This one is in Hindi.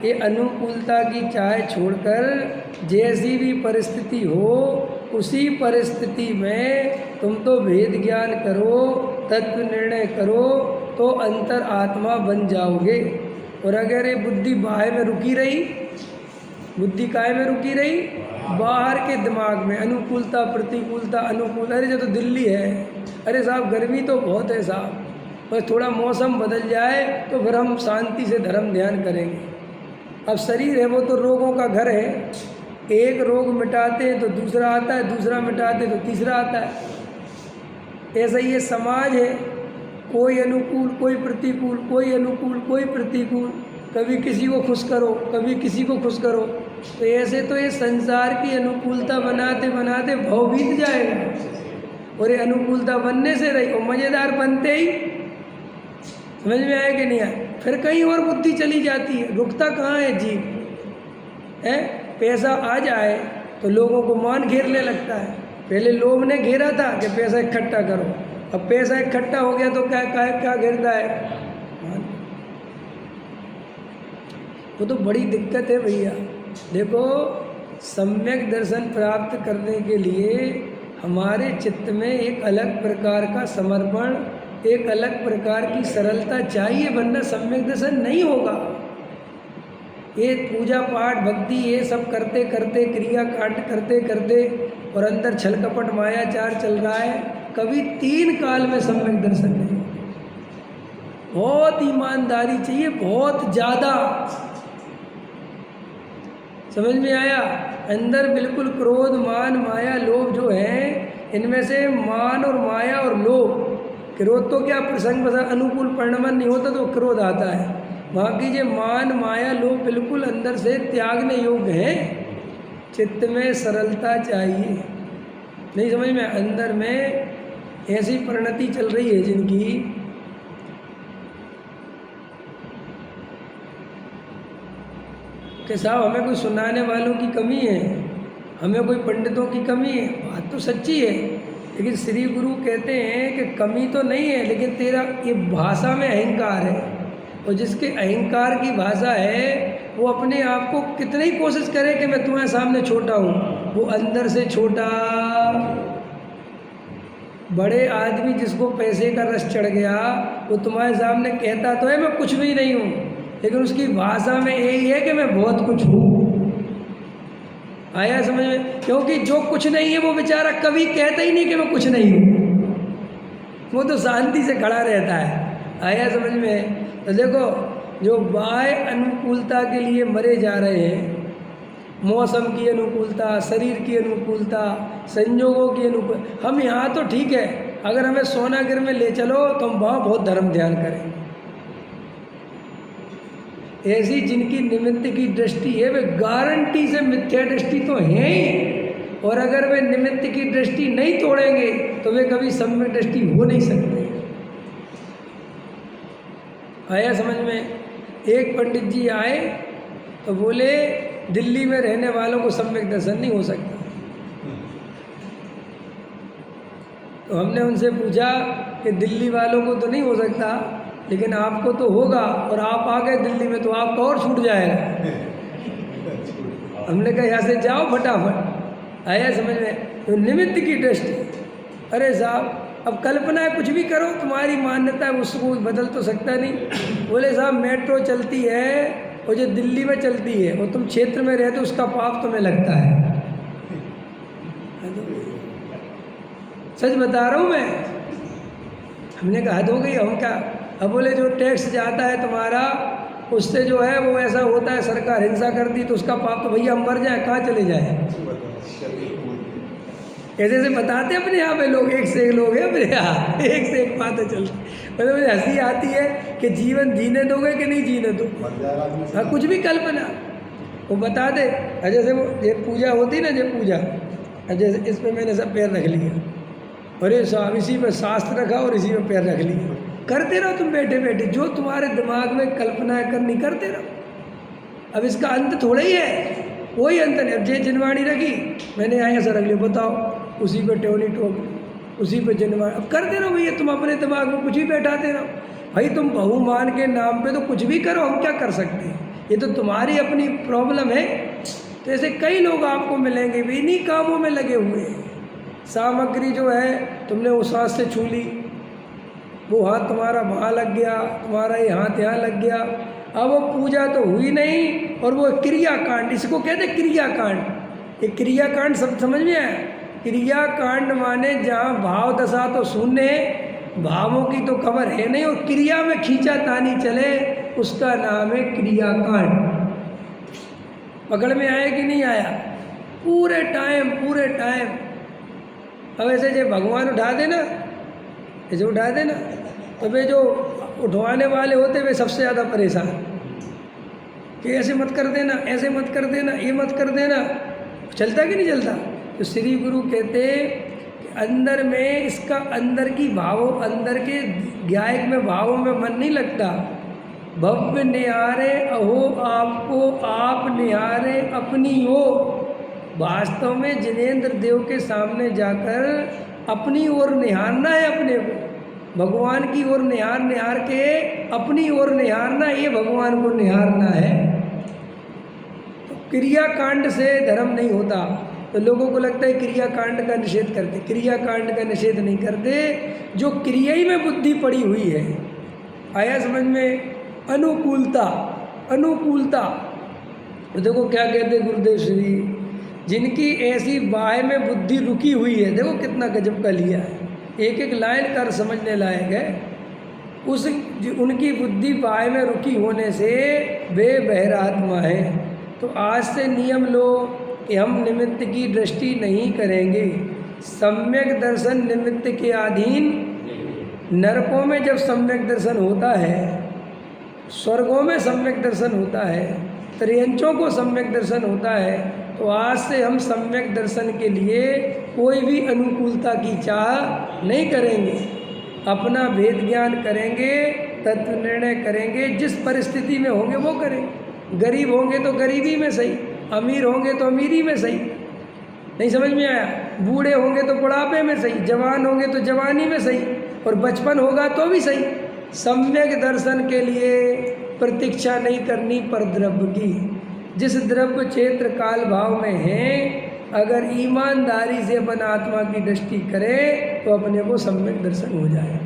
ये अनुकूलता की चाह छोड़कर जैसी भी परिस्थिति हो उसी परिस्थिति में तुम तो भेद ज्ञान करो, तत्व निर्णय करो तो अंतर आत्मा बन जाओगे। और अगर ये बुद्धि बाहर में रुकी रही, बुद्धि काय में रुकी रही, बाहर के दिमाग में अनुकूलता प्रतिकूलता अनुकूल, अरे जो तो दिल्ली है, अरे साहब गर्मी तो बहुत है साहब, बस थोड़ा मौसम बदल जाए तो फिर हम शांति से धर्म ध्यान करेंगे। अब शरीर है वो तो रोगों का घर है, एक रोग मिटाते हैं तो दूसरा आता है, दूसरा मिटाते तो तीसरा आता है। ऐसा ये समाज है, कोई अनुकूल कोई प्रतिकूल, कोई अनुकूल कोई प्रतिकूल, कभी किसी को खुश करो कभी किसी को खुश करो। तो ऐसे तो ये संसार की अनुकूलता बनाते बनाते भव बीत जाएगा। और ये अनुकूलता बनने से रही और मज़ेदार बनते ही समझ में आया कि नहीं आया, फिर कहीं और बुद्धि चली जाती है। रुकता कहाँ है जीव है। पैसा आ जाए तो लोगों को मान घेरने लगता है। पहले लोभ ने घेरा था कि पैसा इकट्ठा करो, अब पैसा इकट्ठा हो गया तो क्या घेरता है, मान। वो तो बड़ी दिक्कत है भैया। देखो, सम्यक दर्शन प्राप्त करने के लिए हमारे चित्त में एक अलग प्रकार का समर्पण, एक अलग प्रकार की सरलता चाहिए, वरना सम्यक दर्शन नहीं होगा। ये पूजा पाठ भक्ति ये सब करते करते, क्रिया कांड करते करते और अंदर छल कपट मायाचार चल रहा है, कभी 3 काल में सम्यक दर्शन नहीं। बहुत ईमानदारी चाहिए, बहुत ज़्यादा। समझ में आया। अंदर बिल्कुल क्रोध मान माया लोभ जो है, इनमें से मान और माया और लोभ, क्रोध तो क्या प्रसंग बसा अनुकूल परिणमन नहीं होता तो क्रोध आता है, बाकी ये मान माया लोभ बिल्कुल अंदर से त्यागने योग्य है। चित्त में सरलता चाहिए। नहीं समझ में, अंदर में ऐसी परिणति चल रही है जिनकी कि साहब हमें कोई सुनाने वालों की कमी है, हमें कोई पंडितों की कमी है। बात तो सच्ची है, लेकिन श्री गुरु कहते हैं कि कमी तो नहीं है, लेकिन तेरा ये भाषा में अहंकार है। और जिसके अहंकार की भाषा है वो अपने आप को कितनी ही कोशिश करे कि मैं तुम्हारे सामने छोटा हूँ, वो अंदर से छोटा। बड़े आदमी जिसको पैसे का रस चढ़ गया वो तुम्हारे सामने कहता तो है मैं कुछ भी नहीं हूँ, लेकिन उसकी भाषा में यही है कि मैं बहुत कुछ हूँ। आया समझ में। क्योंकि जो कुछ नहीं है वो बेचारा कभी कहता ही नहीं कि मैं कुछ नहीं हूँ, वो तो शांति से खड़ा रहता है। आया समझ में। तो देखो, जो बाह्य अनुकूलता के लिए मरे जा रहे हैं, मौसम की अनुकूलता, शरीर की अनुकूलता, संजोगों की अनुकूल, हम यहाँ तो ठीक है, अगर हमें सोनागिर में ले चलो तो हम वहाँ बहुत धर्म ध्यान करेंगे। ऐसी जिनकी निमित्त की दृष्टि है वे गारंटी से मिथ्या दृष्टि तो है ही, और अगर वे निमित्त की दृष्टि नहीं तोड़ेंगे तो वे कभी सम्यक दृष्टि हो नहीं सकते। आया समझ में। एक पंडित जी आए तो बोले दिल्ली में रहने वालों को सम्यक दर्शन नहीं हो सकता। तो हमने उनसे पूछा कि दिल्ली वालों को तो नहीं हो सकता, लेकिन आपको तो होगा, और आप आ गए दिल्ली में तो आपका और छूट जाएगा। हमने कहा यहाँ से जाओ फटाफट। आया समझ में। तो निमित्त की दृष्टि, अरे साहब अब कल्पना है कुछ भी करो, तुम्हारी मान्यता है उसको बदल तो सकता नहीं। बोले साहब मेट्रो चलती है और जो दिल्ली में चलती है और तुम क्षेत्र में रहते उसका पाप तुम्हें लगता है। सच बता रहा हूँ मैं। हमने कहा हद हो गई, हम क्या। अब बोले जो टैक्स जाता है तुम्हारा उससे जो है वो ऐसा होता है, सरकार हिंसा कर दी तो उसका पाप, तो भैया हम मर जाए कहाँ चले जाए। ऐसे ऐसे बताते अपने यहाँ पे लोग, एक से एक लोग हैं अपने यहाँ, एक से एक बातें चलती। मतलब मुझे हंसी आती है कि जीवन जीने दोगे कि नहीं जीने दो। हाँ कुछ भी कल्पना वो बता दे। जैसे वो ये पूजा होती ना, ये पूजा जैसे इस पर मैंने सब पैर रख लिया, और ये साहब इसी में शास्त्र रखा और इसी में पैर रख लिया। करते रहो तुम बैठे बैठे, जो तुम्हारे दिमाग में कल्पना करनी करते रहो। अब इसका अंत थोड़ा ही है, कोई अंत नहीं। अब जे जिनवाणी रखी मैंने यहाँ ऐसा रख लिया, बताओ उसी पे टोनी टोक, उसी पे जिनवाणी। अब करते रहो भैया, तुम अपने दिमाग में कुछ भी बैठाते रहो। भाई तुम बहुमान के नाम पे तो कुछ भी करो, हम क्या कर सकते हैं। ये तो तुम्हारी अपनी प्रॉब्लम है। तो ऐसे कई लोग आपको मिलेंगे भी इन्हीं कामों में लगे हुए हैं। सामग्री जो है तुमने उस हाथ से छू ली, वो हाथ तुम्हारा वहाँ लग गया, तुम्हारा ये हाथ यहाँ लग गया। अब वो पूजा तो हुई नहीं, और वो क्रियाकांड, इसको कहते क्रियाकांड। ये क्रियाकांड सब समझ में आया? क्रियाकांड माने जहाँ भाव दशा तो शून्य है, भावों की तो खबर है नहीं, और क्रिया में खींचा तानी चले, उसका नाम है क्रियाकांड। पकड़ में आया कि नहीं आया? पूरे टाइम पूरे टाइम। अब ऐसे जो भगवान उठा देना, ऐसे उठा देना, तो वे जो उठवाने वाले होते वे सबसे ज़्यादा परेशान कि ऐसे मत कर देना, ऐसे मत कर देना, ये मत कर देना। चलता कि नहीं चलता? तो श्री गुरु कहते कि अंदर में इसका अंदर की भावों, अंदर के गायक में भावों में मन नहीं लगता। भव्य निहारे अहो आपको, आप निहारे अपनी ओर। वास्तव में जिनेंद्र देव के सामने जाकर अपनी ओर निहारना है, अपने को भगवान की ओर निहार के अपनी ओर निहारना, ये भगवान को निहारना है। तो क्रियाकांड से धर्म नहीं होता। तो लोगों को लगता है क्रियाकांड का निषेध करते, क्रियाकांड का निषेध नहीं करते। जो क्रिया ही में बुद्धि पड़ी हुई है, आया समझ में? अनुकूलता, अनुकूलता। तो देखो क्या कहते गुरुदेव श्री, जिनकी ऐसी बाह में बुद्धि रुकी हुई है, देखो कितना गजब का लिया है, एक एक लाइन कर समझने लायक है। उस उनकी बुद्धि बाह में रुकी होने से वे बहिरात्मा है। तो आज से नियम लो कि हम निमित्त की दृष्टि नहीं करेंगे। सम्यक दर्शन निमित्त के अधीन। नरकों में जब सम्यक दर्शन होता है, स्वर्गों में सम्यक दर्शन होता है, त्रियंचों को सम्यक दर्शन होता है। तो आज से हम सम्यक दर्शन के लिए कोई भी अनुकूलता की चाह नहीं करेंगे। अपना भेद ज्ञान करेंगे, तत्व निर्णय करेंगे, जिस परिस्थिति में होंगे वो करेंगे। गरीब होंगे तो गरीबी में सही, अमीर होंगे तो अमीरी में सही। नहीं समझ में आया? बूढ़े होंगे तो बुढ़ापे में सही, जवान होंगे तो जवानी में सही, और बचपन होगा तो भी सही। सम्यक दर्शन के लिए प्रतीक्षा नहीं करनी पर द्रव्य की। जिस द्रव्य क्षेत्र काल भाव में है, अगर ईमानदारी से अपन आत्मा की दृष्टि करें तो अपने को सम्यक दर्शन हो जाए।